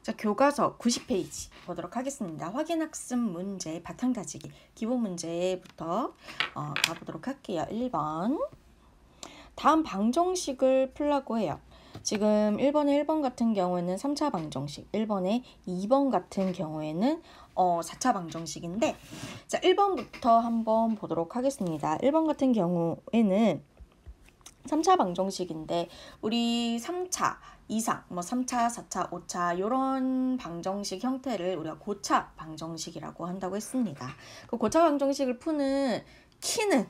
자, 교과서 90페이지 보도록 하겠습니다. 확인학습 문제 바탕다지기 기본 문제부터 가보도록 할게요. 1번. 다음 방정식을 풀라고 해요. 지금 1번에 1번 같은 경우에는 3차 방정식, 1번에 2번 같은 경우에는 4차 방정식인데, 자, 1번부터 한번 보도록 하겠습니다. 1번 같은 경우에는 3차 방정식인데 우리 3차 이상, 3차, 4차, 5차 이런 방정식 형태를 우리가 고차 방정식이라고 한다고 했습니다. 그 고차 방정식을 푸는 키는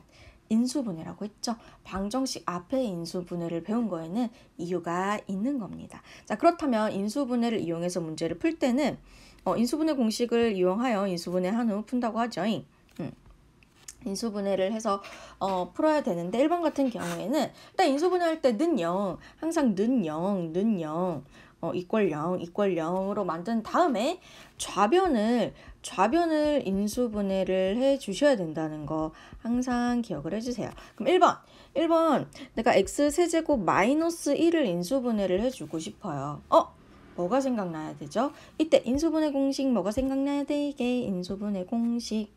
인수분해라고 했죠. 방정식 앞에 인수분해를 배운 거에는 이유가 있는 겁니다. 자, 그렇다면 인수분해를 이용해서 문제를 풀 때는 인수분해 공식을 이용하여 인수분해한 후 푼다고 하죠. 인수분해를 해서 풀어야 되는데 1번 같은 경우에는 일단 인수분해할 때 는 0, 항상 는 0, 는 0, 이퀄 0, 이퀄 0으로 만든 다음에 좌변을 인수분해를 해 주셔야 된다는 거 항상 기억을 해주세요. 그럼 1번 내가 x세제곱 마이너스 1을 인수분해를 해주고 싶어요. 뭐가 생각나야 되죠? 이때 인수분해 공식 뭐가 생각나야 돼? 이게 인수분해 공식.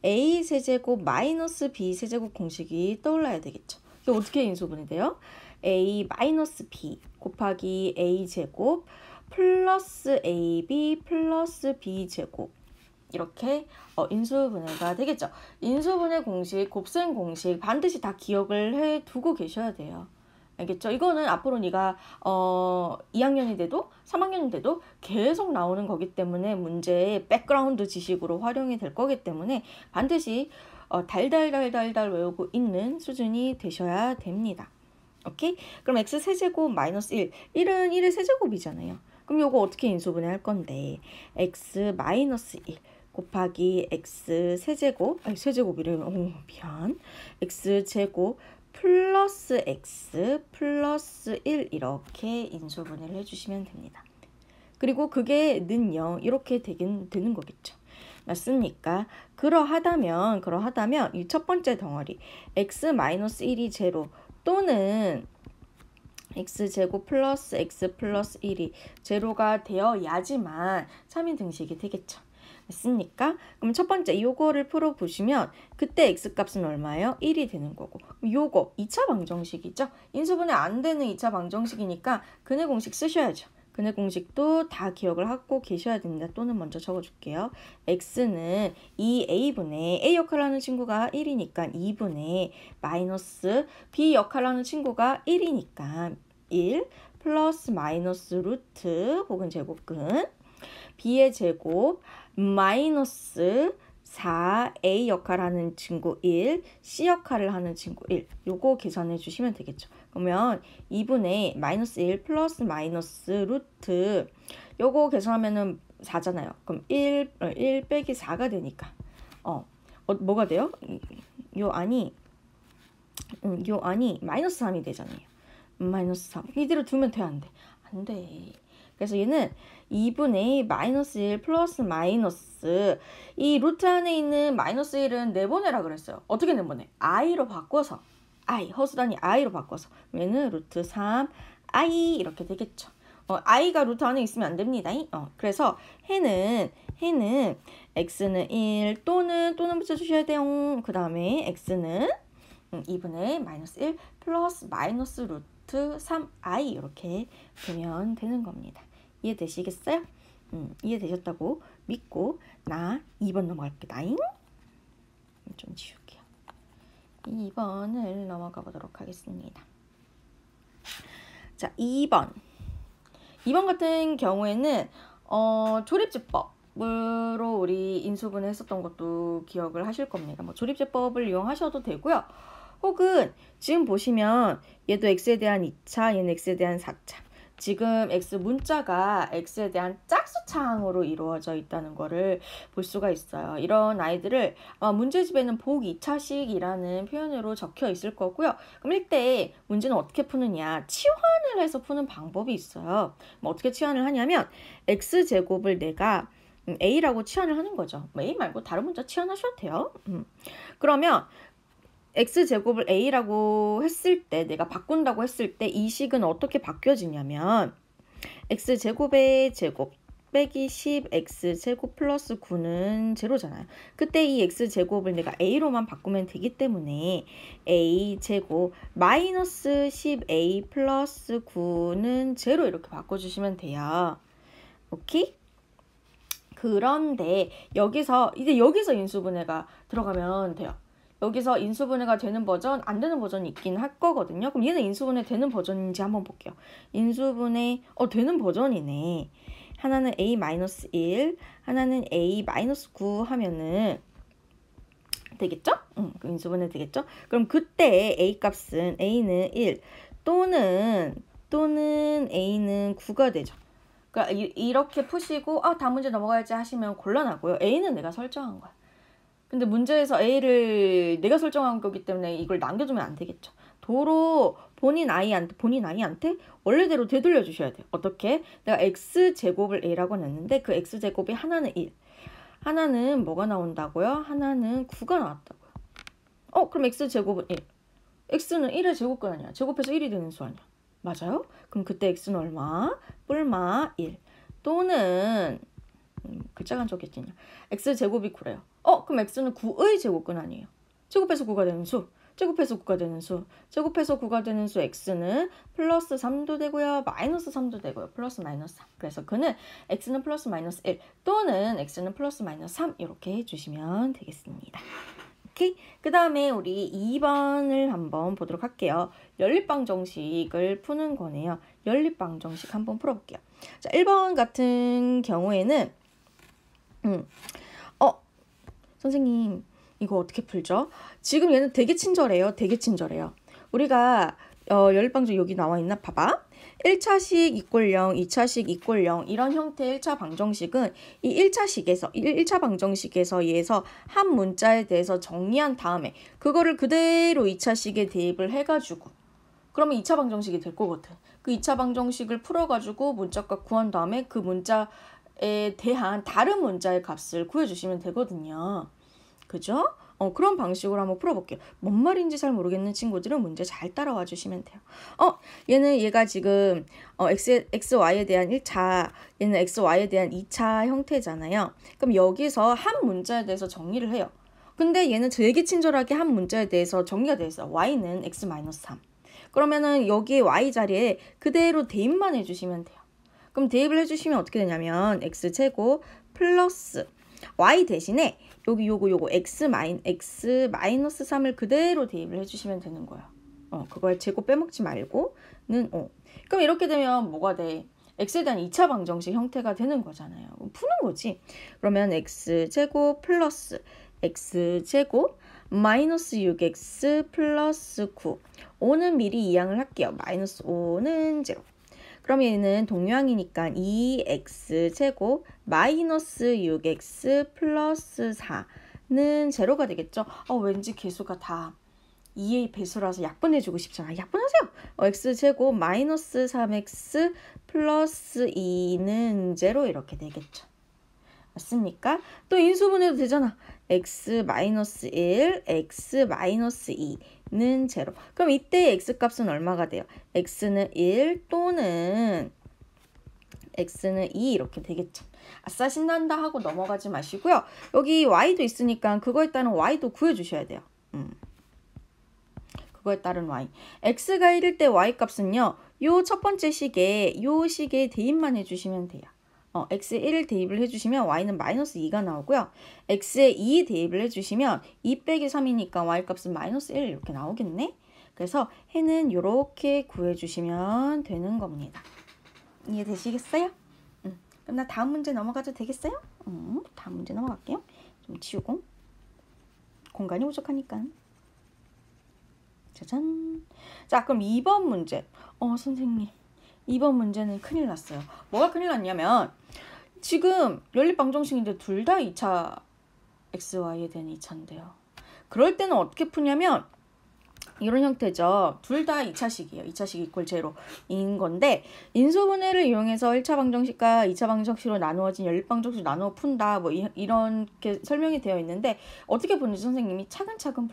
a 세제곱 마이너스 b 세제곱 공식이 떠올라야 되겠죠. 이게 어떻게 인수분해 돼요? a 마이너스 b 곱하기 a 제곱 플러스 ab 플러스 b 제곱 이렇게 인수분해가 되겠죠. 인수분해 공식, 곱셈 공식 반드시 다 기억을 해두고 계셔야 돼요. 알겠죠? 이거는 앞으로 네가 2학년이 돼도 3학년이 돼도 계속 나오는 거기 때문에 문제의 백그라운드 지식으로 활용이 될 거기 때문에 반드시 달달달달달 외우고 있는 수준이 되셔야 됩니다. 오케이? 그럼 x 세제곱 마이너스 1. 1은 1의 세제곱이잖아요. 그럼 요거 어떻게 인수분해 할 건데 x 마이너스 1 곱하기 x 세제곱 세제곱이래. 미안. x 제곱 플러스 x 플러스 1 이렇게 인수분해를 해주시면 됩니다. 그리고 그게 는 0 이렇게 되는 거겠죠. 맞습니까? 그러하다면 이 첫 번째 덩어리 x-1이 제로 또는 x제곱 플러스 x 플러스 1이 제로가 되어야지만 3인 등식이 되겠죠. 맞습니까? 그럼 첫 번째 요거를 풀어보시면 그때 x값은 얼마예요? 1이 되는 거고 요거 2차 방정식이죠. 인수분해 안 되는 2차 방정식이니까 근해 공식 쓰셔야죠. 근해 공식도 다 기억을 하고 계셔야 됩니다. 또는 먼저 적어줄게요. x는 2a분의 a 역할을 하는 친구가 1이니까 2분의 마이너스 b 역할을 하는 친구가 1이니까 1 플러스 마이너스 루트 혹은 제곱근 b의 제곱 마이너스 4a 역할을 하는 친구 1, c 역할을 하는 친구 1. 요거 계산해 주시면 되겠죠. 그러면 2분의 마이너스 1 플러스 마이너스 루트 요거 계산하면은 4잖아요. 그럼 1 빼기 4가 되니까 뭐가 돼요? 요 안이 마이너스 3이 되잖아요. 마이너스 3. 이대로 두면 돼, 안 돼? 안 돼. 그래서 얘는 2분의 마이너스 1 플러스 마이너스 이 루트 안에 있는 마이너스 1은 내보내라 그랬어요. 어떻게 내보내? i로 바꿔서 허수단위 i로 바꿔서 얘는 루트 3 i 이렇게 되겠죠. i가 루트 안에 있으면 안 됩니다. 그래서 해는 x는 1 또는 붙여주셔야 돼요. 그 다음에 x는 2분의 마이너스 1 플러스 마이너스 루트 3i 이렇게 되면 되는 겁니다. 이해되시겠어요? 이해되셨다고 믿고 나 2번 넘어갈게요. 좀 지울게요. 2번을 넘어가 보도록 하겠습니다. 자, 2번 같은 경우에는 조립제법으로 우리 인수분해 했었던 것도 기억을 하실 겁니다. 조립제법을 이용하셔도 되고요. 혹은 지금 보시면 얘도 x에 대한 2차, 얘는 x에 대한 4차. 지금 x 문자가 x에 대한 짝수창으로 이루어져 있다는 거를 볼 수가 있어요. 이런 아이들을 문제집에는 복 2차식이라는 표현으로 적혀 있을 거고요. 그럼 이때 문제는 어떻게 푸느냐? 치환을 해서 푸는 방법이 있어요. 어떻게 치환을 하냐면 x제곱을 내가 a라고 치환을 하는 거죠. a 말고 다른 문자 치환하셔도 돼요. 그러면 x제곱을 a라고 했을 때 내가 바꾼다고 했을 때 이 식은 어떻게 바뀌어지냐면 x제곱의 제곱 빼기 10x제곱 플러스 9는 제로잖아요. 그때 이 x제곱을 내가 a로만 바꾸면 되기 때문에 a제곱 마이너스 10a 플러스 9는 제로 이렇게 바꿔주시면 돼요. 오케이? 그런데 여기서 인수분해가 들어가면 돼요. 여기서 인수분해가 되는 버전, 안 되는 버전이 있긴 할 거거든요. 그럼 얘는 인수분해 되는 버전인지 한번 볼게요. 인수분해 되는 버전이네. 하나는 a-1, 하나는 a-9 하면은 되겠죠? 인수분해 되겠죠? 그럼 그때 a 값은 a는 1 또는 a는 9가 되죠. 그러니까 이렇게 푸시고 다음 문제 넘어가야지 하시면 곤란하고요. a는 내가 설정한 거야. 근데 문제에서 a를 내가 설정한 거기 때문에 이걸 남겨두면 안 되겠죠. 도로 본인 아이한테 원래대로 되돌려 주셔야 돼요. 어떻게? 내가 x제곱을 a라고 냈는데 그 x제곱이 하나는 1. 하나는 뭐가 나온다고요? 하나는 9가 나왔다고요. 그럼 x제곱은 1. x는 1의 제곱근 아니야. 제곱해서 1이 되는 수 아니야. 맞아요? 그럼 그때 x는 얼마? 뿔마 1. 또는 글자가 적겠지냐. x제곱이 9래요. 그럼 x는 9의 제곱근 아니에요. 제곱해서 9가 되는 수. 제곱해서 9가 되는 수. 제곱해서 9가 되는 수 x는 플러스 3도 되고요. 마이너스 3도 되고요. 플러스 마이너스 3. 그래서 그는 x는 플러스 마이너스 1 또는 x는 플러스 마이너스 3 이렇게 해주시면 되겠습니다. 오케이? 그 다음에 우리 2번을 한번 보도록 할게요. 연립방정식을 푸는 거네요. 연립방정식 한번 풀어볼게요. 자, 1번 같은 경우에는 선생님 이거 어떻게 풀죠? 지금 얘는 되게 친절해요. 우리가 연립방정식 여기 나와 있나? 봐봐. 1차식 이꼴 0, 2차식 이꼴 0 이런 형태의 1차 방정식은 이 1차 방정식에서 한 문자에 대해서 정리한 다음에 그거를 그대로 2차식에 대입을 해가지고 그러면 2차 방정식이 될 거거든. 그 2차 방정식을 풀어가지고 문자값 구한 다음에 그 문자에 대한 다른 문자의 값을 구해주시면 되거든요. 그죠? 그런 방식으로 한번 풀어볼게요. 뭔 말인지 잘 모르겠는 친구들은 문제 잘 따라와 주시면 돼요. 얘가 지금 xy에 대한 1차, 얘는 xy에 대한 2차 형태잖아요. 그럼 여기서 한 문자에 대해서 정리를 해요. 근데 얘는 되게 친절하게 한 문자에 대해서 정리가 되어 있어요. y는 x-3. 그러면은 여기 y 자리에 그대로 대입만 해주시면 돼요. 그럼 대입을 해주시면 어떻게 되냐면 x제곱 플러스 y 대신에 요거 x-3을 그대로 대입을 해주시면 되는 거예요. 그걸 제곱 빼먹지 말고는 그럼 이렇게 되면 뭐가 돼? x에 대한 2차 방정식 형태가 되는 거잖아요. 푸는 거지. 그러면 x제곱 플러스 x제곱 마이너스 6x 플러스 9 5는 미리 이항을 할게요. 마이너스 5는 0. 그럼 얘는 동류항이니까 2x제곱 마이너스 6x 플러스 4는 제로가 되겠죠. 왠지 개수가 다 2의 배수라서 약분해주고 싶잖아. 약분하세요. x제곱 마이너스 3x 플러스 2는 제로 이렇게 되겠죠. 맞습니까? 또 인수분해도 되잖아. x 마이너스 1, x 마이너스 2는 제로. 그럼 이때 x값은 얼마가 돼요? x는 1 또는 x는 2 이렇게 되겠죠. 아싸 신난다 하고 넘어가지 마시고요. 여기 y도 있으니까 그거에 따른 y도 구해주셔야 돼요. 그거에 따른 y. x가 1일 때 y값은요. 요 첫 번째 식에 대입만 해주시면 돼요. x에 1을 대입을 해주시면 y는 마이너스 2가 나오고요. x에 2 대입을 해주시면 2 빼기 3이니까 y값은 마이너스 1 이렇게 나오겠네. 그래서 해는 이렇게 구해주시면 되는 겁니다. 이해되시겠어요? 그럼 나 다음 문제 넘어가도 되겠어요? 다음 문제 넘어갈게요. 좀 치우고. 공간이 부족하니까. 짜잔. 자, 그럼 2번 문제. 선생님. 2번 문제는 큰일 났어요. 뭐가 큰일 났냐면 지금 연립방정식인데 둘 다 2차 xy에 대한 2차인데요. 그럴 때는 어떻게 푸냐면 이런 형태죠. 둘 다 2차식이에요. 2차식 이꼴 제로인 건데 인수분해를 이용해서 1차 방정식과 2차 방정식으로 나누어진 연립방정식을 나누어 푼다. 뭐 이렇게 설명이 되어 있는데 어떻게 푸는지 선생님이 차근차근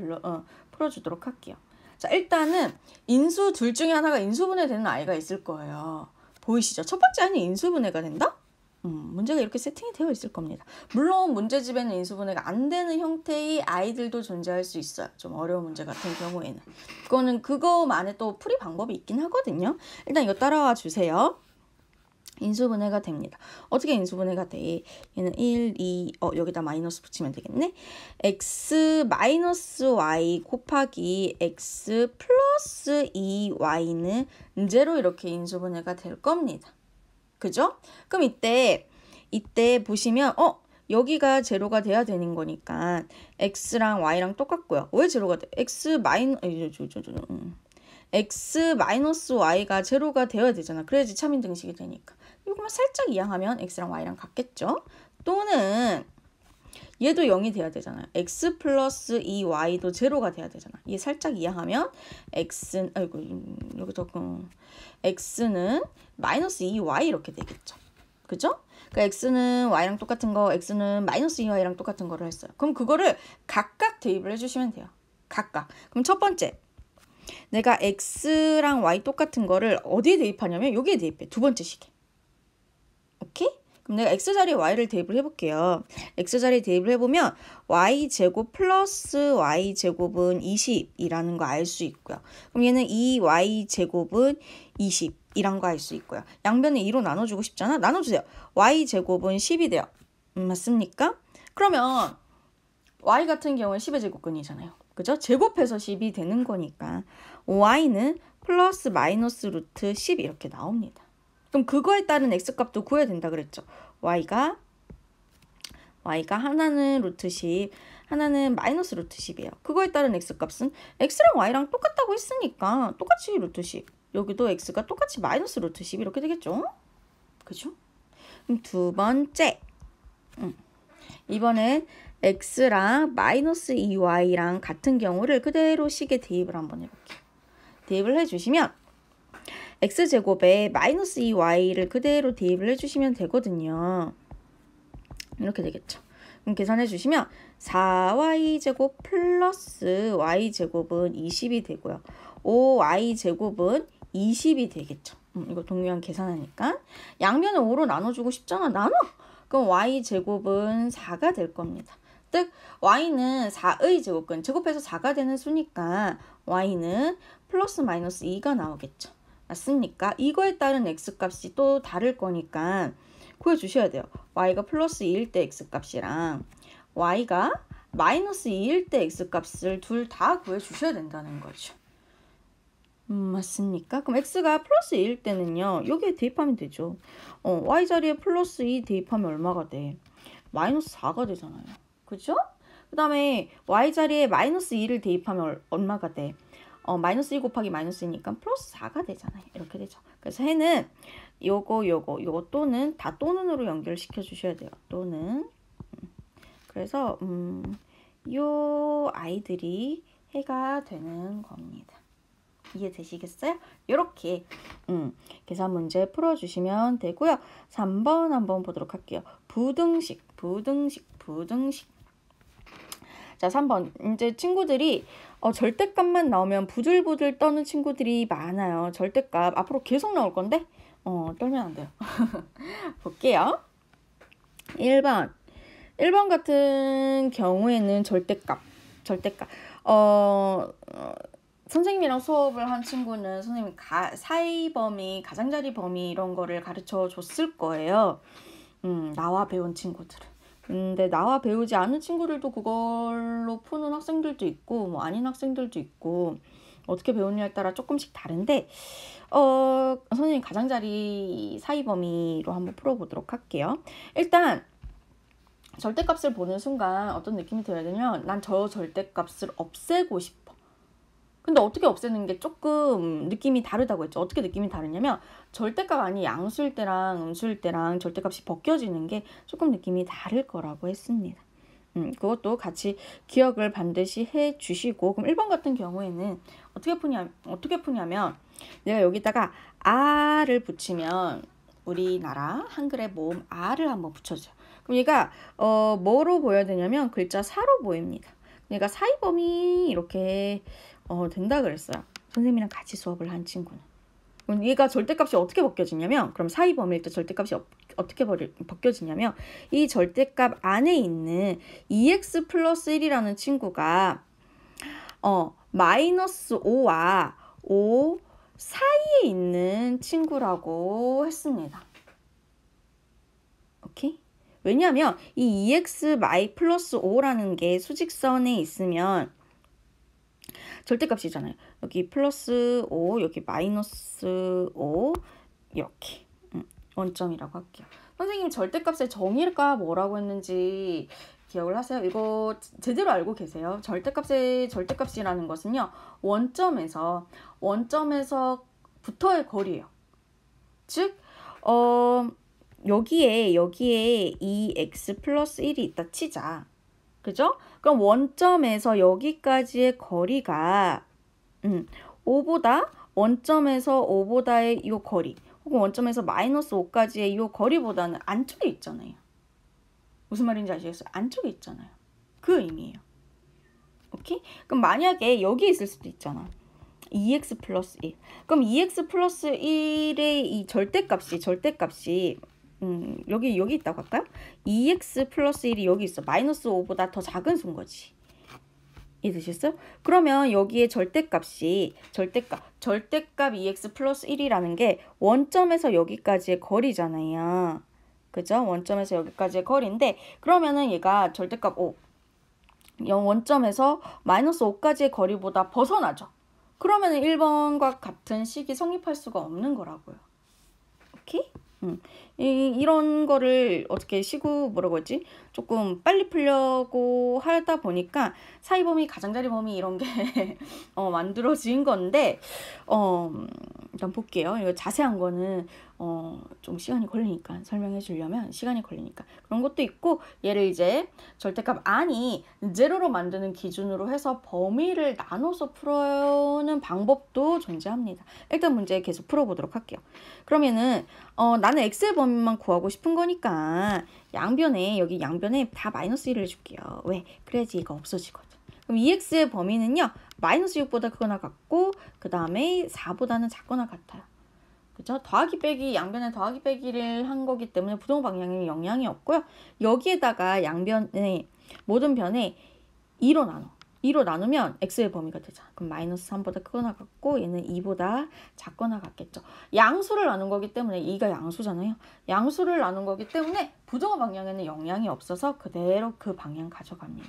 풀어주도록 할게요. 자, 일단은 인수 둘 중에 하나가 인수분해 되는 아이가 있을 거예요. 보이시죠? 첫 번째 안이 인수분해가 된다? 문제가 이렇게 세팅이 되어 있을 겁니다. 물론 문제집에는 인수분해가 안 되는 형태의 아이들도 존재할 수 있어요. 좀 어려운 문제 같은 경우에는. 그거는 그거만의 또 풀이 방법이 있긴 하거든요. 일단 이거 따라와 주세요. 인수분해가 됩니다. 어떻게 인수분해가 돼? 얘는 1, 2, 여기다 마이너스 붙이면 되겠네. x 마이너스 y 곱하기 x 플러스 2y는 0 이렇게 인수분해가 될 겁니다. 그죠? 그럼 이때 보시면 여기가 제로가 돼야 되는 거니까 x랑 y랑 똑같고요. 왜 제로가 돼? x 마이너스 y가 제로가 되어야 되잖아. 그래야지 차민등식이 되니까. 이거만 살짝 이항하면 x랑 y랑 같겠죠? 또는 얘도 0이 돼야 되잖아요. x 플러스 2y도 제로가 돼야 되잖아. 얘 살짝 이항하면 x는 마이너스 2y 이렇게 되겠죠. 그죠? 그러니까 x는 y랑 똑같은 거, x는 마이너스 2y랑 똑같은 거를 했어요. 그럼 그거를 각각 대입을 해주시면 돼요. 각각. 그럼 첫 번째, 내가 x랑 y 똑같은 거를 어디에 대입하냐면 여기에 대입해. 두 번째 식에. 오케이? 그럼 내가 x자리에 y를 대입을 해볼게요. x자리에 대입을 해보면 y제곱 플러스 y제곱은 20이라는 거 알 수 있고요. 그럼 얘는 2y제곱은 20이란 거 알 수 있고요. 양변을 2로 나눠주고 싶잖아? 나눠주세요. y제곱은 10이 돼요. 맞습니까? 그러면 y 같은 경우는 10의 제곱근이잖아요. 그죠? 제곱해서 10이 되는 거니까 y는 플러스 마이너스 루트 10 이렇게 나옵니다. 그럼 그거에 따른 x값도 구해야 된다 그랬죠. y가 하나는 루트 10, 하나는 마이너스 루트 10이에요. 그거에 따른 x값은 x랑 y랑 똑같다고 했으니까 똑같이 루트 10. 여기도 x가 똑같이 마이너스 루트 10 이렇게 되겠죠. 그죠? 그럼 두 번째. 이번엔 x랑 마이너스 2y랑 같은 경우를 그대로 식에 대입을 한번 해볼게요. 대입을 해주시면 x제곱에 마이너스 2y를 그대로 대입을 해주시면 되거든요. 이렇게 되겠죠. 그럼 계산해 주시면 4y제곱 플러스 y제곱은 20이 되고요. 5y제곱은 20이 되겠죠. 이거 동요한 계산하니까. 양면을 5로 나눠주고 싶잖아. 나눠! 그럼 y제곱은 4가 될 겁니다. 즉 y는 4의 제곱근, 제곱해서 4가 되는 수니까 y는 플러스 마이너스 2가 나오겠죠. 맞습니까? 이거에 따른 x값이 또 다를 거니까 구해주셔야 돼요. y가 플러스 2일 때 x값이랑 y가 마이너스 2일 때 x값을 둘 다 구해주셔야 된다는 거죠. 맞습니까? 그럼 x가 플러스 2일 때는요. 여기에 대입하면 되죠. y자리에 플러스 2 대입하면 얼마가 돼? 마이너스 4가 되잖아요. 그죠? 그 다음에 y자리에 마이너스 2를 대입하면 얼마가 돼? 마이너스 2 곱하기 마이너스 2니까 플러스 4가 되잖아요. 이렇게 되죠. 그래서 해는 요거 또는 다 또는으로 연결시켜 주셔야 돼요. 또는. 그래서 요 아이들이 해가 되는 겁니다. 이해되시겠어요? 이렇게 계산 문제 풀어주시면 되고요. 3번 한번 보도록 할게요. 부등식. 자, 3번. 이제 친구들이 절대값만 나오면 부들부들 떠는 친구들이 많아요. 절대값 앞으로 계속 나올 건데 떨면 안 돼요. 볼게요. 1번 같은 경우에는 절대값. 선생님이랑 수업을 한 친구는 선생님이 사이 범위, 가장자리 범위 이런 거를 가르쳐 줬을 거예요. 나와 배운 친구들은. 근데 나와 배우지 않은 친구들도 그걸로 푸는 학생들도 있고 뭐 아닌 학생들도 있고 어떻게 배우느냐에 따라 조금씩 다른데 선생님 가장자리 사이 범위로 한번 풀어보도록 할게요. 일단 절대값을 보는 순간 어떤 느낌이 들어야 되면 난 저 절대값을 없애고 싶어. 근데 어떻게 없애는 게 조금 느낌이 다르다고 했죠. 어떻게 느낌이 다르냐면 절대값 아닌 양수일 때랑 음수일 때랑 절대값이 벗겨지는 게 조금 느낌이 다를 거라고 했습니다. 그것도 같이 기억을 반드시 해 주시고 그럼 1번 같은 경우에는 어떻게 푸냐면 내가 여기다가 아를 붙이면 우리나라 한글의 모음 아를 한번 붙여줘요. 그럼 얘가 뭐로 보여야 되냐면 글자 사로 보입니다. 얘가 사이범위 이렇게 된다 그랬어요. 선생님이랑 같이 수업을 한 친구는. 그럼 얘가 절대값이 어떻게 벗겨지냐면, 그럼 사이 범위일 때 절대값이 어떻게 벗겨지냐면, 이 절대값 안에 있는 2x 플러스 1이라는 친구가 마이너스 5와 5 사이에 있는 친구라고 했습니다. 오케이? 왜냐하면 이 2x 마이 플러스 5라는 게 수직선에 있으면 절대값이잖아요. 여기 플러스 5, 여기 마이너스 5 이렇게 원점이라고 할게요. 선생님 절대값의 정의가 뭐라고 했는지 기억을 하세요? 이거 제대로 알고 계세요? 절대값이라는 것은요. 원점에서부터의 거리예요. 즉 여기에 이 x 플러스 1이 있다 치자. 그죠? 그럼 원점에서 여기까지의 거리가 5보다 원점에서 5보다의 이 거리 혹은 원점에서 마이너스 5까지의 이 거리보다는 안쪽에 있잖아요. 무슨 말인지 아시겠어요? 안쪽에 있잖아요. 그 의미예요. 오케이? 그럼 만약에 여기 있을 수도 있잖아. 2x 플러스 1. 그럼 2x 플러스 1의 이 절대값이 여기 있다고 할까요? 2x 플러스 1이 여기 있어. 마이너스 5보다 더 작은 수인 거지. 이해되셨어요? 그러면 여기에 절대값 2x 플러스 1이라는 게 원점에서 여기까지의 거리잖아요. 그죠? 원점에서 여기까지의 거리인데 그러면은 얘가 절대값 5. 원점에서 마이너스 5까지의 거리보다 벗어나죠. 그러면은 1번과 같은 식이 성립할 수가 없는 거라고요. 오케이? 이런 거를 어떻게 뭐라고 했지? 조금 빨리 풀려고 하다 보니까 사이범위, 가장자리 범위 이런 게 만들어진 건데 일단 볼게요. 이거 자세한 거는 좀 시간이 걸리니까 설명해 주려면 시간이 걸리니까 그런 것도 있고 얘를 이제 절대값 안이 제로로 만드는 기준으로 해서 범위를 나눠서 풀어는 방법도 존재합니다. 일단 문제 계속 풀어보도록 할게요. 그러면은 나는 x의 범위만 구하고 싶은 거니까 여기 양변에 다 마이너스 1을 해줄게요. 왜? 그래야지 이거 없어지거든. 그럼 2x의 범위는요. 마이너스 6보다 크거나 같고 그 다음에 4보다는 작거나 같아요. 그죠? 더하기 빼기, 양변에 더하기 빼기를 한 거기 때문에 부동 방향에 영향이 없고요. 여기에다가 양변에 모든 변에 2로 나누면 x의 범위가 되잖아. 그럼 마이너스 3보다 크거나 같고 얘는 2보다 작거나 같겠죠. 양수를 나눈 거기 때문에 2가 양수잖아요. 양수를 나눈 거기 때문에 부동호 방향에는 영향이 없어서 그대로 그 방향 가져갑니다.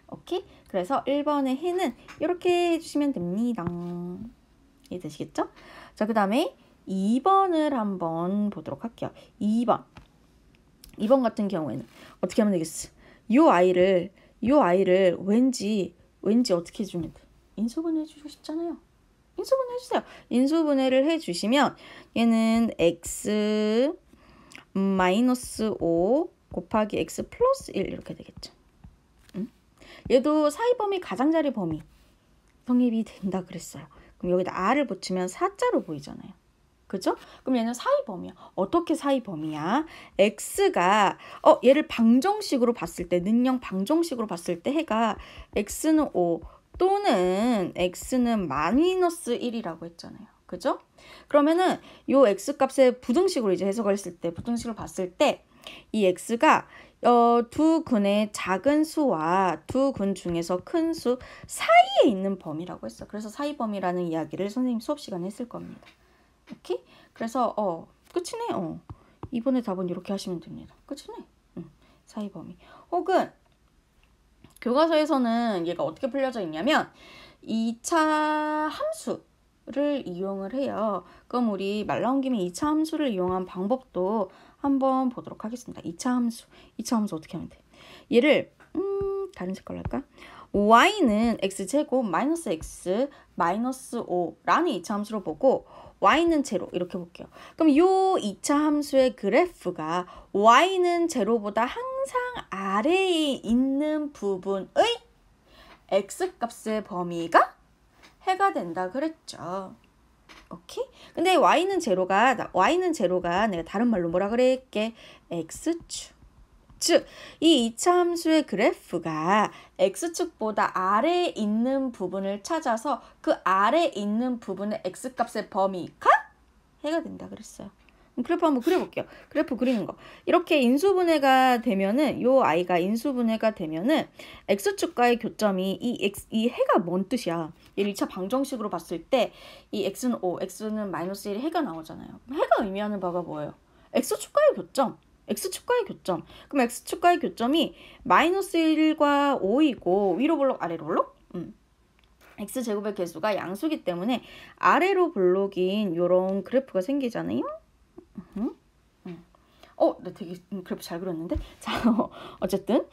오케이? 그래서 1번의 해는 이렇게 해주시면 됩니다. 이해되시겠죠? 자, 그 다음에 2번을 한번 보도록 할게요. 2번 같은 경우에는 어떻게 하면 되겠어? 요 아이를 왠지 어떻게 해주면 돼? 인수분해 해주고 싶잖아요. 인수분해 해주세요. 인수분해를 해주시면 얘는 x 마이너스 5 곱하기 x 플러스 1 이렇게 되겠죠. 얘도 사이범위, 가장자리 범위 성립이 된다 그랬어요. 그럼 여기다 r을 붙이면 4자로 보이잖아요. 그죠? 그럼 얘는 사이범위야. 어떻게 사이범위야? x가 얘를 방정식으로 봤을 때, 능령 방정식으로 봤을 때 해가 x는 5 또는 x는 마이너스 1이라고 했잖아요. 그죠? 그러면은 요 x값의 부등식으로 이제 해석을 했을 때, 부등식을 봤을 때 이 x가 두 근의 작은 수와 두 근 중에서 큰 수 사이에 있는 범위라고 했어. 그래서 사이 범위라는 이야기를 선생님 수업 시간에 했을 겁니다. 오케이? 그래서 끝이네. 이번에 답은 이렇게 하시면 됩니다. 끝이네. 사이 범위. 혹은 교과서에서는 얘가 어떻게 풀려져 있냐면 2차 함수를 이용을 해요. 그럼 우리 말 나온 김에 2차 함수를 이용한 방법도 한번 보도록 하겠습니다. 2차 함수 어떻게 하면 돼? 얘를 다른 색깔로 할까? y는 x제곱 마이너스 x 마이너스 5라는 2차 함수로 보고 y는 제로 이렇게 볼게요. 그럼 요 2차 함수의 그래프가 y는 제로보다 항상 아래에 있는 부분의 x값의 범위가 해가 된다 그랬죠. 오케이? 근데 y는 제로가 내가 다른 말로 뭐라 그랬게? x축. 즉, 이 2차 함수의 그래프가 x축보다 아래에 있는 부분을 찾아서 그 아래에 있는 부분의 x값의 범위가 해가 된다 그랬어요. 그래프 한번 그려볼게요. 그래프 그리는 거. 이렇게 인수분해가 되면은, 요 i가 인수분해가 되면은, x축과의 교점이 이 해가 뭔 뜻이야? 얘를 2차 방정식으로 봤을 때, 이 x는 5, x는 마이너스 1이 해가 나오잖아요. 해가 의미하는 바가 뭐예요? x축과의 교점. x축과의 교점. 그럼 x축과의 교점이 마이너스 1과 5이고, 위로 볼록, 아래로 볼록? x제곱의 개수가 양수기 때문에 아래로 볼록인 요런 그래프가 생기잖아요. 나 되게 그래프 잘 그렸는데? 자, 어쨌든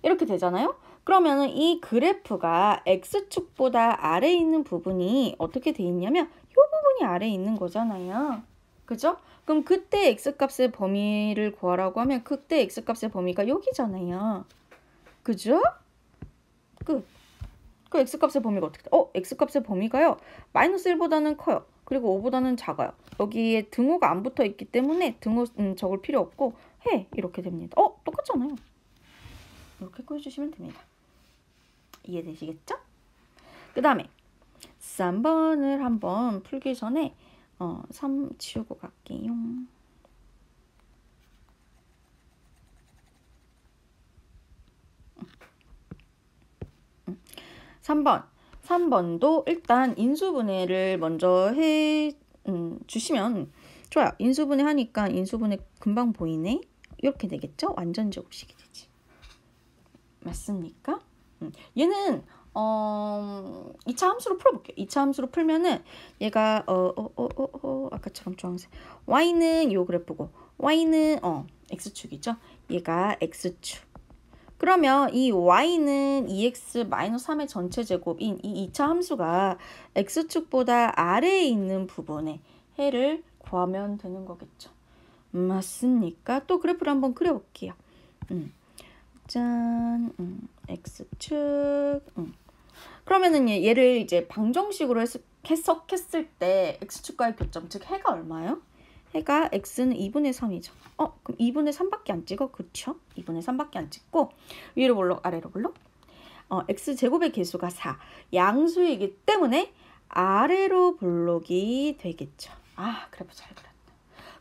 이렇게 되잖아요. 그러면은 이 그래프가 x축보다 아래에 있는 부분이 어떻게 돼 있냐면 이 부분이 아래에 있는 거잖아요. 그죠? 그럼 그때 x값의 범위를 구하라고 하면 그때 x값의 범위가 여기잖아요. 그죠? 그 x값의 범위가 어떻게 돼? x값의 범위가요. 마이너스 1보다는 커요. 그리고 5보다는 작아요. 여기에 등호가 안 붙어 있기 때문에 등호 적을 필요 없고 해 이렇게 됩니다. 똑같잖아요. 이렇게 구해주시면 됩니다. 이해되시겠죠? 그 다음에 3번을 한번 풀기 전에 3 지우고 갈게요. 3번도 일단 인수분해를 먼저 해 주시면 좋아요. 인수분해 하니까 인수분해 금방 보이네. 이렇게 되겠죠? 완전 제곱식이 되지. 맞습니까? 얘는 2차 함수로 풀어볼게요. 2차 함수로 풀면은 얘가 아까처럼 주황색 y는 요 그래프고 y는 x축이죠. 얘가 x축. 그러면 이 y는 2x-3의 전체 제곱인 이 2차 함수가 x축보다 아래에 있는 부분에 해를 구하면 되는 거겠죠. 맞습니까? 또 그래프를 한번 그려볼게요. 짠, x축. 그러면은 얘를 이제 방정식으로 해석했을 때 x축과의 교점, 즉 해가 얼마예요? 해가 x는 2분의 3이죠. 그럼 2분의 3밖에 안 찍어? 그쵸? 2분의 3밖에 안 찍고 위로 볼록 아래로 볼록 x제곱의 개수가 4. 양수이기 때문에 아래로 볼록이 되겠죠. 그래프 잘 그렸다.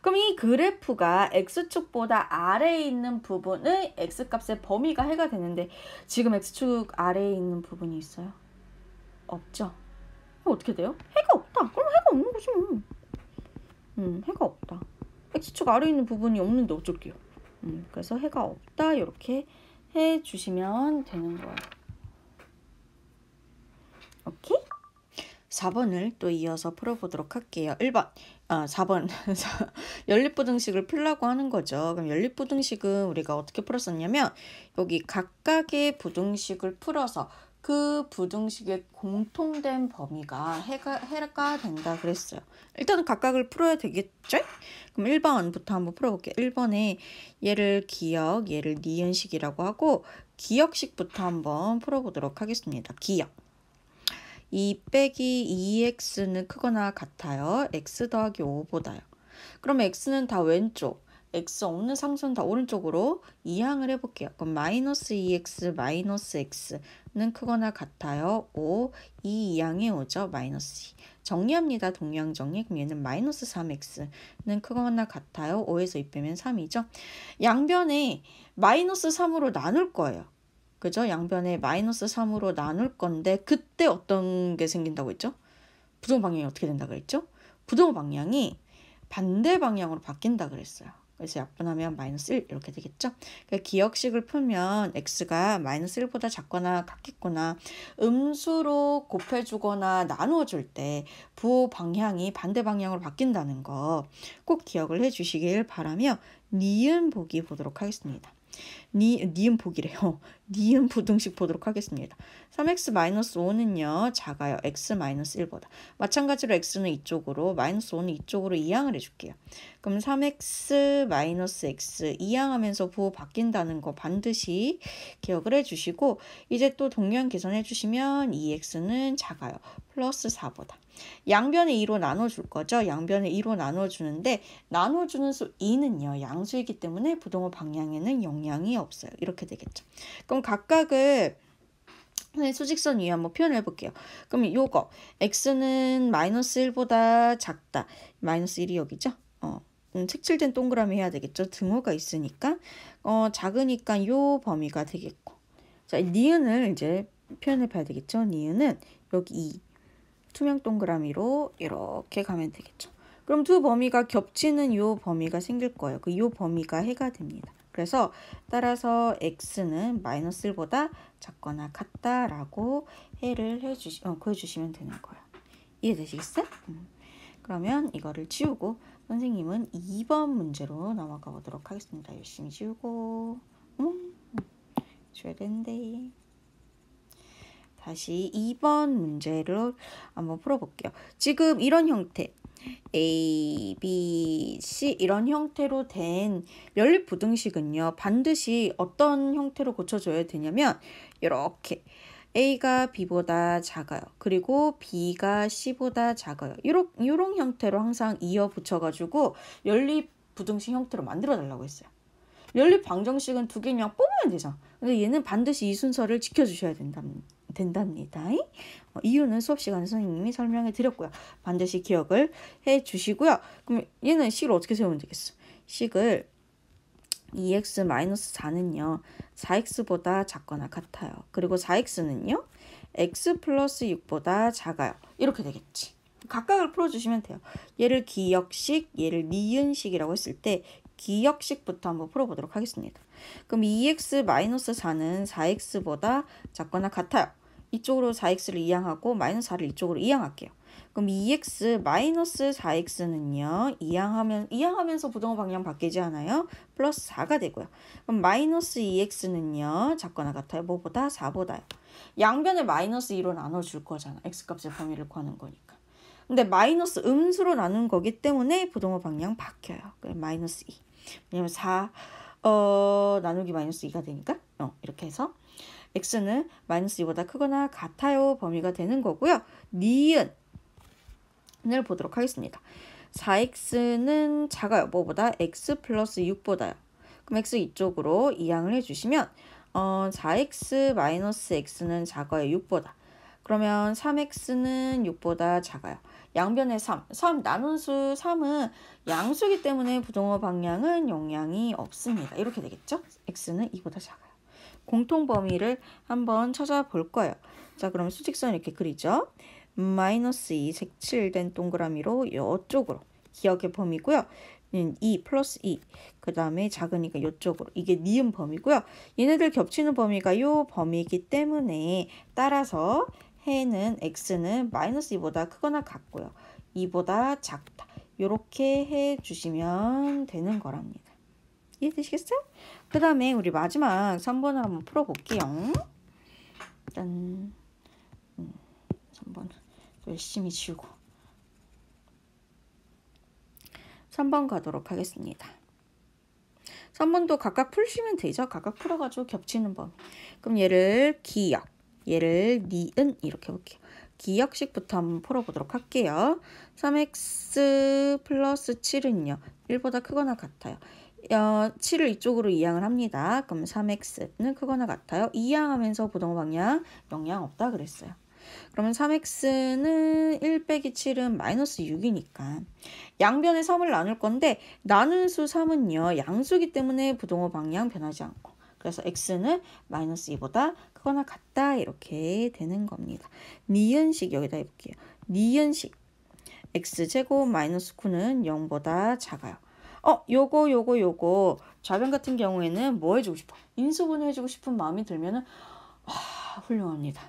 그럼 이 그래프가 x축보다 아래에 있는 부분의 x값의 범위가 해가 되는데 지금 x축 아래에 있는 부분이 있어요? 없죠? 어떻게 돼요? 해가 없다. 그럼 해가 없는 거지 뭐. 해가 없다. x축 아래에 있는 부분이 없는데 어쩔게요. 그래서 해가 없다. 이렇게 해주시면 되는 거예요. 오케이? 4번을 또 이어서 풀어보도록 할게요. 1번. 4번. 연립부등식을 풀라고 하는 거죠. 그럼 연립부등식은 우리가 어떻게 풀었었냐면 여기 각각의 부등식을 풀어서 그 부등식의 공통된 범위가 해가 된다 그랬어요. 일단은 각각을 풀어야 되겠죠? 그럼 1번부터 한번 풀어볼게요. 1번에 얘를 기역, 얘를 니은식이라고 하고 기역식부터 한번 풀어보도록 하겠습니다. 기역. 2 빼기 2x는 크거나 같아요. x 더하기 5보다요. 그럼 x는 다 왼쪽, x 없는 상수는 다 오른쪽으로 이항을 해볼게요. 그럼 마이너스 2x 마이너스 x는 크거나 같아요. 5, 2 이항에 오죠. 마이너스 2. 정리합니다. 동량 정리. 그럼 얘는 마이너스 3x는 크거나 같아요. 5에서 2 빼면 3이죠. 양변에 마이너스 3으로 나눌 거예요. 그죠? 양변에 마이너스 3으로 나눌 건데 그때 어떤 게 생긴다고 했죠? 부등호 방향이 어떻게 된다 그랬죠? 부등호 방향이 반대 방향으로 바뀐다 그랬어요. 그래서 약분하면 마이너스 1 이렇게 되겠죠? 그러니까 기역식을 풀면 x가 마이너스 1보다 작거나 같겠거나 음수로 곱해주거나 나누어줄 때 부호 방향이 반대 방향으로 바뀐다는 거 꼭 기억을 해주시길 바라며 니은 보기 보도록 하겠습니다. 니은 보기래요. 니은 부등식 보도록 하겠습니다. 3x-5는요. 작아요. x-1보다. 마찬가지로 x는 이쪽으로 마이너스 5는 이쪽으로 이항을 해줄게요. 그럼 3x-x 이항하면서 부호 바뀐다는 거 반드시 기억을 해주시고 이제 또 동량 계산해 주시면 2x는 작아요. 플러스 4보다. 양변을 2로 나눠줄 거죠. 양변을 2로 나눠주는데 나눠주는 수 2는요. 양수이기 때문에 부동호 방향에는 영향이 없어요. 이렇게 되겠죠. 그럼 각각을 수직선 위에 한번 표현해 볼게요. 그럼 요거 x는 마이너스 1보다 작다. 마이너스 1이 여기죠. 색칠된 동그라미 해야 되겠죠. 등호가 있으니까 작으니까 요 범위가 되겠고. 자, 니은을 이제 표현해 봐야 되겠죠. 니은은 여기 2 투명 동그라미로 이렇게 가면 되겠죠. 그럼 두 범위가 겹치는 요 범위가 생길 거예요. 그 요 범위가 해가 됩니다. 그래서 따라서 x는 마이너스 1보다 작거나 같다라고 해를 구해주시면 되는 거예요. 이해되시겠어요? 그러면 이거를 지우고 선생님은 2번 문제로 넘어가 보도록 하겠습니다. 열심히 지우고 지워야 되는데 다시 2번 문제를 한번 풀어볼게요. 지금 이런 형태 A, B, C 이런 형태로 된 연립부등식은요. 반드시 어떤 형태로 고쳐줘야 되냐면 이렇게 A가 B보다 작아요. 그리고 B가 C보다 작아요. 이런 형태로 항상 이어 붙여가지고 연립부등식 형태로 만들어 달라고 했어요. 연립방정식은 두 개 그냥 뽑으면 되죠. 근데 얘는 반드시 이 순서를 지켜주셔야 된답니다. 이유는 수업 시간에 선생님이 설명해 드렸고요. 반드시 기억을 해 주시고요. 그럼 얘는 식을 어떻게 세우면 되겠어? 식을 2x-4는요. 4x보다 작거나 같아요. 그리고 4x는요. x 플러스 6보다 작아요. 이렇게 되겠지. 각각을 풀어주시면 돼요. 얘를 기역식, 얘를 니은식이라고 했을 때 기역식부터 한번 풀어보도록 하겠습니다. 그럼 2x-4는 4x보다 작거나 같아요. 이쪽으로 4x를 이항하고 마이너스 4를 이쪽으로 이항할게요. 그럼 2x-4x는요. 이항하면서 부동호 방향 바뀌지 않아요? 플러스 4가 되고요. 그럼 마이너스 2x는요. 작거나 같아요. 뭐보다? 4보다요. 양변을 마이너스 2로 나눠줄 거잖아. x값의 범위를 구하는 거니까. 근데 마이너스 음수로 나눈 거기 때문에 부동호 방향 바뀌어요. 그럼 마이너스 2. 왜냐면 4 나누기 마이너스 2가 되니까 이렇게 해서 x는 마이너스 2보다 크거나 같아요 범위가 되는 거고요. 니은을 보도록 하겠습니다. 4x는 작아요. 뭐보다? x 플러스 6보다요. 그럼 x 이쪽으로 이항을 해주시면 4x 마이너스 x는 작아요. 6보다. 그러면 3x는 6보다 작아요. 양변의 3 나눈수 3은 양수기 때문에 부동호 방향은 영향이 없습니다. 이렇게 되겠죠? x는 2보다 작아요. 공통 범위를 한번 찾아볼 거예요. 자, 그럼 수직선 이렇게 그리죠. 마이너스 2 색칠된 동그라미로 이쪽으로 기억의 범위고요. 2 플러스 2 그 다음에 작으니까 이쪽으로 이게 니은 범위고요. 얘네들 겹치는 범위가 요 범위이기 때문에 따라서 해는 x는 마이너스 2보다 크거나 같고요. 2보다 작다. 이렇게 해주시면 되는 거랍니다. 이해되시겠어요? 그 다음에 우리 마지막 3번을 한번 풀어볼게요. 일단 3번 열심히 지우고 3번 가도록 하겠습니다. 3번도 각각 풀시면 되죠. 각각 풀어가지고 겹치는 범위. 그럼 얘를 기역, 얘를 니은 이렇게 볼게요. 기역식부터 한번 풀어보도록 할게요. 3x 플러스 7은요. 1보다 크거나 같아요. 7을 이쪽으로 이항을 합니다. 그럼 3x는 크거나 같아요. 이항하면서 부동호 방향 영향 없다 그랬어요. 그러면 3x는 1 빼기 7은 마이너스 6이니까 양변에 3을 나눌 건데 나눈 수 3은요. 양수기 때문에 부동호 방향 변하지 않고 그래서 x는 마이너스 2보다 크거나 같다 이렇게 되는 겁니다. 니은식 여기다 해볼게요. 니은식 x제곱 마이너스 9는 0보다 작아요. 요거 좌변 같은 경우에는 뭐 해주고 싶어? 인수분해 해주고 싶은 마음이 들면은 훌륭합니다.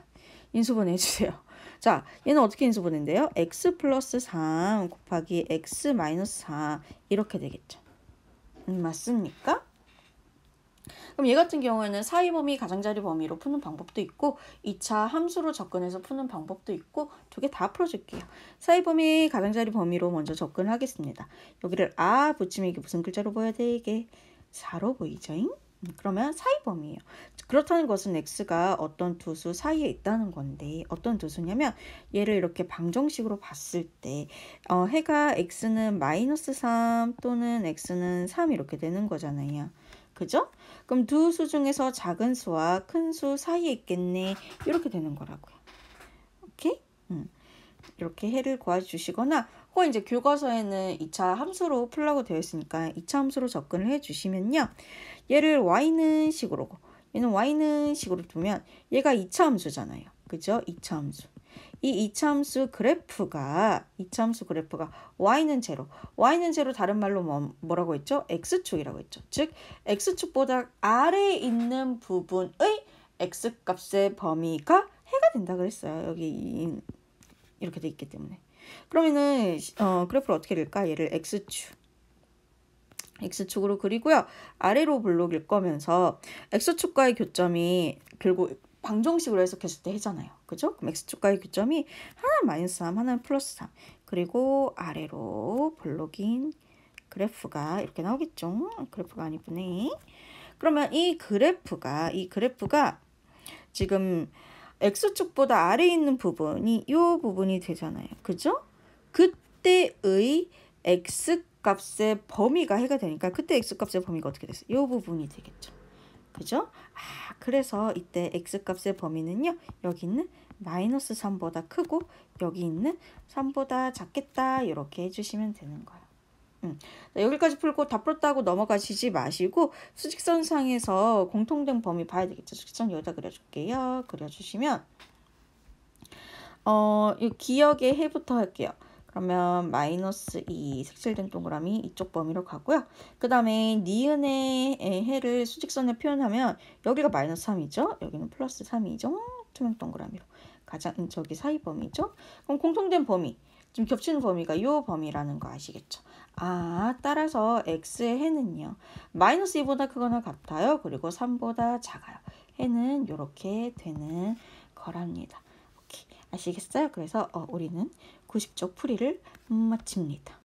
인수분해 해주세요. 자, 얘는 어떻게 인수분해인데요? x 플러스 3 곱하기 x 마이너스 4 이렇게 되겠죠. 맞습니까? 그럼 얘 같은 경우에는 사이범위 가장자리 범위로 푸는 방법도 있고 2차 함수로 접근해서 푸는 방법도 있고 두 개 다 풀어줄게요. 사이범위 가장자리 범위로 먼저 접근하겠습니다. 여기를 붙이면 이게 무슨 글자로 보여야 돼? 이게 4로 보이죠? 그러면 사이 범위예요. 그렇다는 것은 x가 어떤 두 수 사이에 있다는 건데 어떤 두 수냐면 얘를 이렇게 방정식으로 봤을 때 해가 x는 -3 또는 x는 3 이렇게 되는 거잖아요. 그죠? 그럼 두 수 중에서 작은 수와 큰 수 사이에 있겠네. 이렇게 되는 거라고요. 오케이? 이렇게 해를 구해주시거나 혹은 이제 교과서에는 2차 함수로 풀라고 되어 있으니까 2차 함수로 접근을 해주시면요. 얘를 y는 식으로 얘는 y는 식으로 두면 얘가 2차 함수잖아요. 그죠? 2차 함수. 이 2차 함수 그래프가 y는 제로. y는 제로 다른 말로 뭐라고 했죠? x축이라고 했죠. 즉 x축보다 아래에 있는 부분의 x값의 범위가 해가 된다 그랬어요. 여기 이렇게 돼 있기 때문에. 그러면은 그래프를 어떻게 그릴까? 얘를 x축으로 그리고요. 아래로 블록일 거면서 x축과의 교점이 결국 방정식으로 해석했을 때 해잖아요. 그죠? 그럼 x축과의 교점이 하나는 -3, 하나는 +3. 그리고 아래로 블록인 그래프가 이렇게 나오겠죠? 그래프가 안 이쁘네. 그러면 이 그래프가 지금 x축보다 아래에 있는 부분이 이 부분이 되잖아요. 그죠? 그때의 x값의 범위가 해가 되니까 그때 x값의 범위가 어떻게 됐어요? 이 부분이 되겠죠. 그죠? 그래서 이때 x값의 범위는요. 여기 있는 -3보다 크고 여기 있는 3보다 작겠다. 이렇게 해주시면 되는 거예요. 여기까지 풀고 다 풀었다고 넘어가시지 마시고 수직선상에서 공통된 범위 봐야 되겠죠. 수직선 여기다 그려줄게요. 그려주시면 이 기역의 해부터 할게요. 그러면 -2 색칠된 동그라미 이쪽 범위로 가고요. 그 다음에 니은의 해를 수직선에 표현하면 여기가 -3이죠. 여기는 +3이죠. 투명 동그라미로. 가장 저기 사이 범위죠. 그럼 공통된 범위. 지금 겹치는 범위가 이 범위라는 거 아시겠죠? 따라서 x의 해는요. -2보다 크거나 같아요. 그리고 3보다 작아요. 해는 이렇게 되는 거랍니다. 오케이. 아시겠어요? 그래서 우리는 90쪽 풀이를 마칩니다.